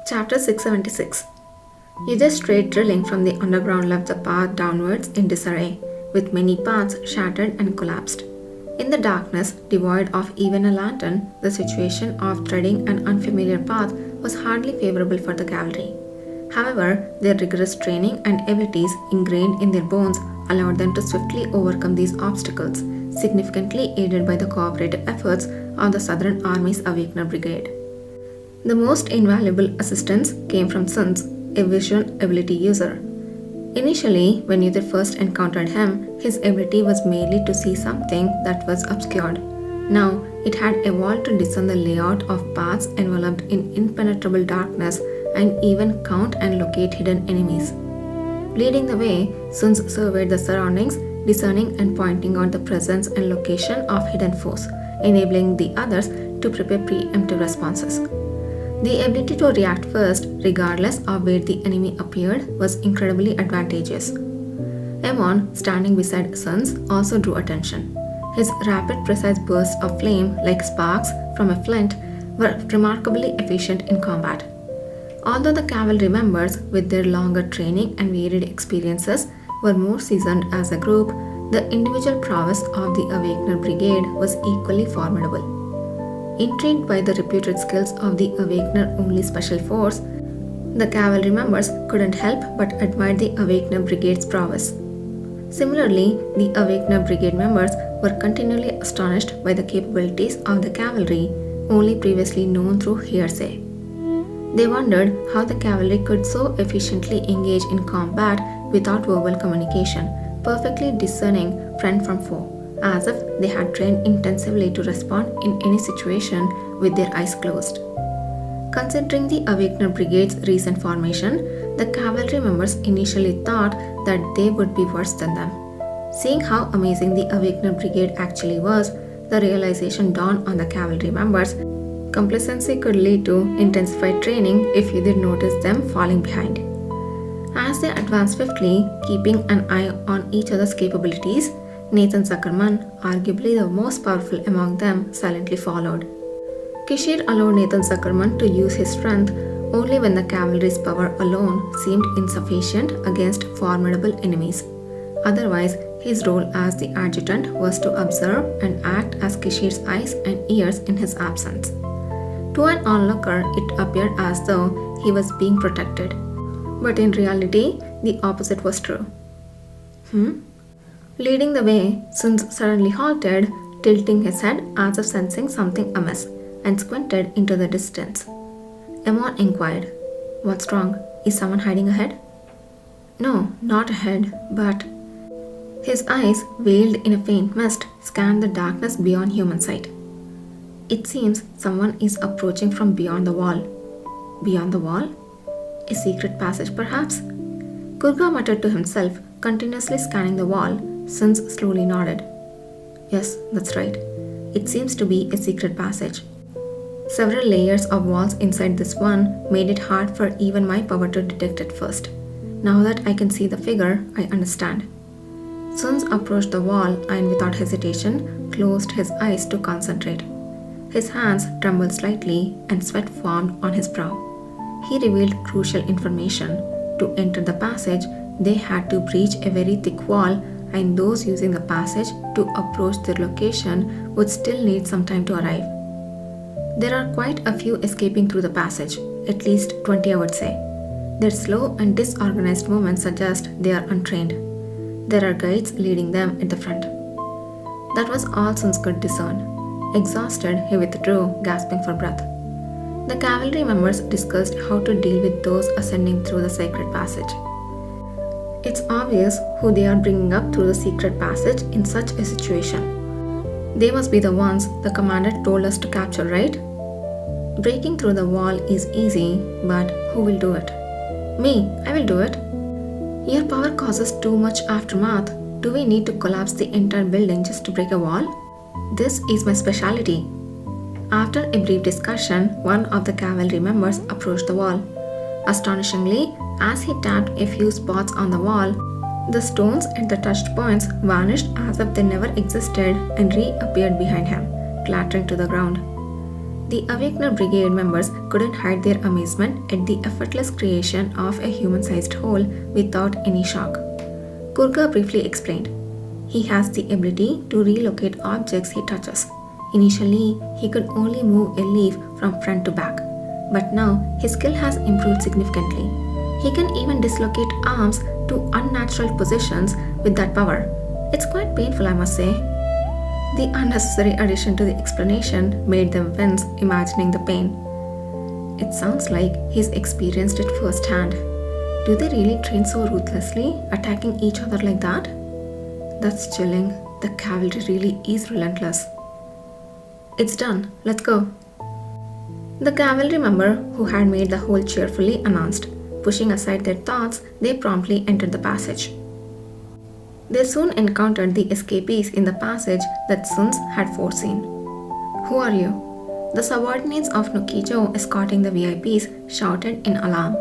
Chapter 676. Either straight drilling from the underground left the path downwards in disarray, with many paths shattered and collapsed. In the darkness, devoid of even a lantern, the situation of treading an unfamiliar path was hardly favorable for the cavalry. However, their rigorous training and abilities ingrained in their bones allowed them to swiftly overcome these obstacles, significantly aided by the cooperative efforts of the Southern Army's Awakener Brigade. The most invaluable assistance came from Sun's, a vision ability user. Initially, when Uther first encountered him, his ability was merely to see something that was obscured. Now, it had evolved to discern the layout of paths enveloped in impenetrable darkness and even count and locate hidden enemies. Leading the way, Sun surveyed the surroundings, discerning and pointing out the presence and location of hidden foes, enabling the others to prepare preemptive responses. The ability to react first, regardless of where the enemy appeared, was incredibly advantageous. Amon, standing beside Sun, also drew attention. His rapid, precise bursts of flame, like sparks from a flint, were remarkably efficient in combat. Although the cavalry members, with their longer training and varied experiences, were more seasoned as a group, the individual prowess of the Awakener Brigade was equally formidable. Intrigued by the reputed skills of the Awakener-only Special Force, the cavalry members couldn't help but admire the Awakener Brigade's prowess. Similarly, the Awakener Brigade members were continually astonished by the capabilities of the cavalry, only previously known through hearsay. They wondered how the cavalry could so efficiently engage in combat without verbal communication, perfectly discerning friend from foe, as if they had trained intensively to respond in any situation with their eyes closed. Considering the Awakener Brigade's recent formation, the cavalry members initially thought that they would be worse than them. Seeing how amazing the Awakener Brigade actually was, the realization dawned on the cavalry members. Complacency could lead to intensified training if you did notice them falling behind. As they advanced swiftly, keeping an eye on each other's capabilities, Nathan Zuckerman, arguably the most powerful among them, silently followed. Kishir allowed Nathan Zuckerman to use his strength only when the cavalry's power alone seemed insufficient against formidable enemies. Otherwise, his role as the adjutant was to observe and act as Kishir's eyes and ears in his absence. To an onlooker, it appeared as though he was being protected. But in reality, the opposite was true. Leading the way, Sun suddenly halted, tilting his head as if sensing something amiss, and squinted into the distance. Amon inquired, "What's wrong? Is someone hiding ahead?" "No, not ahead, but..." His eyes, veiled in a faint mist, scanned the darkness beyond human sight. "It seems someone is approaching from beyond the wall." "Beyond the wall? A secret passage, perhaps?" Kurga muttered to himself, continuously scanning the wall. Sun slowly nodded. "Yes, that's right. It seems to be a secret passage. Several layers of walls inside this one made it hard for even my power to detect it first. Now that I can see the figure, I understand." Sun approached the wall and without hesitation closed his eyes to concentrate. His hands trembled slightly and sweat formed on his brow. He revealed crucial information. To enter the passage, they had to breach a very thick wall, and those using the passage to approach their location would still need some time to arrive. There are quite a few escaping through the passage, at least 20 I would say. Their slow and disorganized movements suggest they are untrained. There are guides leading them at the front. That was all Sun could discern. Exhausted, he withdrew, gasping for breath. The cavalry members discussed how to deal with those ascending through the sacred passage. It's obvious who they are bringing up through the secret passage in such a situation. They must be the ones the commander told us to capture, right? Breaking through the wall is easy, but who will do it? "Me, I will do it." "Your power causes too much aftermath. Do we need to collapse the entire building just to break a wall?" "This is my specialty." After a brief discussion, one of the cavalry members approached the wall. Astonishingly, as he tapped a few spots on the wall, the stones at the touched points vanished as if they never existed and reappeared behind him, clattering to the ground. The Awakener Brigade members couldn't hide their amazement at the effortless creation of a human-sized hole without any shock. Kurga briefly explained, "He has the ability to relocate objects he touches. Initially, he could only move a leaf from front to back, but now his skill has improved significantly. He can even dislocate arms to unnatural positions with that power. It's quite painful, I must say." The unnecessary addition to the explanation made them wince, imagining the pain. It sounds like he's experienced it firsthand. Do they really train so ruthlessly, attacking each other like that? That's chilling. The cavalry really is relentless. "It's done. Let's go." The cavalry member who had made the hole cheerfully announced. Pushing aside their thoughts, they promptly entered the passage. They soon encountered the escapees in the passage that Suns had foreseen. "Who are you?" The subordinates of Nokijo escorting the VIPs shouted in alarm.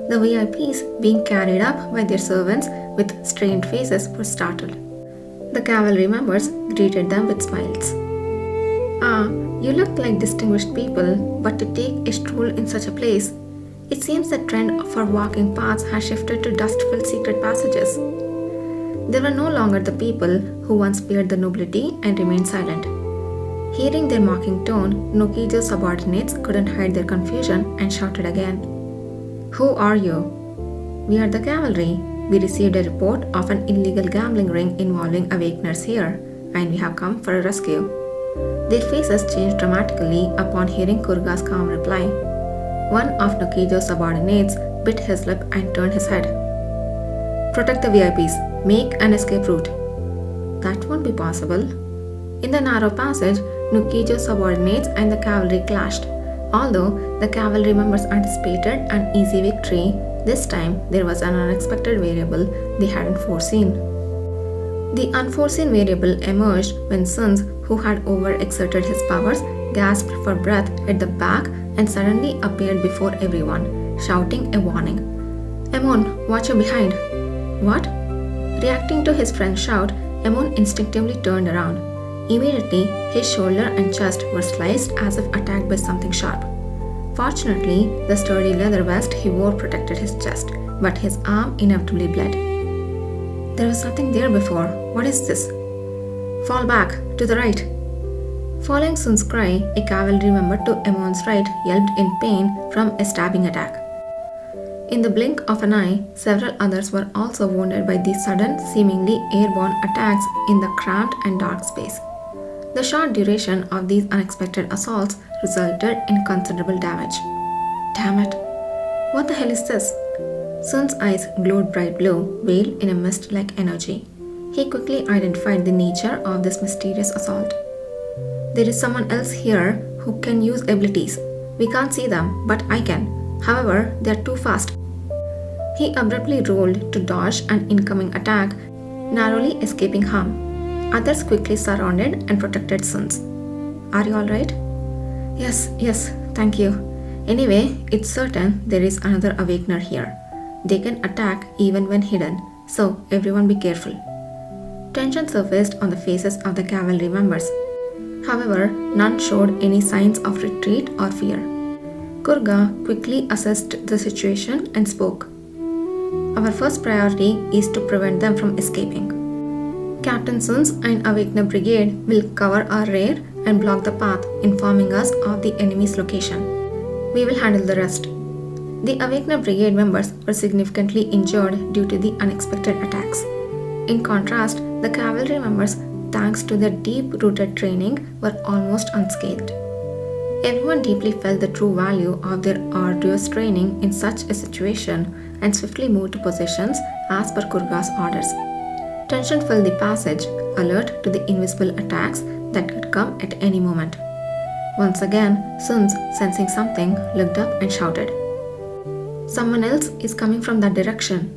The VIPs, being carried up by their servants with strained faces, were startled. The cavalry members greeted them with smiles. "Ah, you look like distinguished people, but to take a stroll in such a place, it seems the trend for walking paths has shifted to dust-filled secret passages." They were no longer the people who once feared the nobility and remained silent. Hearing their mocking tone, Nokijo's subordinates couldn't hide their confusion and shouted again. "Who are you?" "We are the cavalry. We received a report of an illegal gambling ring involving awakeners here, and we have come for a rescue." Their faces changed dramatically upon hearing Kurga's calm reply. One of Nokijo's subordinates bit his lip and turned his head. "Protect the VIPs. Make an escape route." "That won't be possible." In the narrow passage, Nokijo's subordinates and the cavalry clashed. Although the cavalry members anticipated an easy victory, this time there was an unexpected variable they hadn't foreseen. The unforeseen variable emerged when Suns, who had overexerted his powers, gasped for breath at the back and suddenly appeared before everyone, shouting a warning. "Emon, watch your behind." "What?" Reacting to his friend's shout, Emon instinctively turned around. Immediately, his shoulder and chest were sliced as if attacked by something sharp. Fortunately, the sturdy leather vest he wore protected his chest, but his arm inevitably bled. "There was nothing there before. What is this?" "Fall back, to the right." Following Sun's cry, a cavalry member to Emon's right yelped in pain from a stabbing attack. In the blink of an eye, several others were also wounded by these sudden, seemingly airborne attacks in the cramped and dark space. The short duration of these unexpected assaults resulted in considerable damage. "Damn it! What the hell is this?" Sun's eyes glowed bright blue, veiled in a mist-like energy. He quickly identified the nature of this mysterious assault. "There is someone else here who can use abilities. We can't see them, but I can. However, they are too fast." He abruptly rolled to dodge an incoming attack, narrowly escaping harm. Others quickly surrounded and protected Suns. "Are you alright?" Yes, thank you. Anyway, it's certain there is another Awakener here. They can attack even when hidden, so everyone be careful." Tension surfaced on the faces of the cavalry members. However, none showed any signs of retreat or fear. Kurga quickly assessed the situation and spoke. "Our first priority is to prevent them from escaping. Captain Suns and Awakener Brigade will cover our rear and block the path, informing us of the enemy's location. We will handle the rest." The Awakener Brigade members were significantly injured due to the unexpected attacks. In contrast, the cavalry members, thanks to their deep-rooted training, were almost unscathed. Everyone deeply felt the true value of their arduous training in such a situation and swiftly moved to positions as per Kurga's orders. Tension filled the passage, alert to the invisible attacks that could come at any moment. Once again, Suns, sensing something, looked up and shouted. "Someone else is coming from that direction."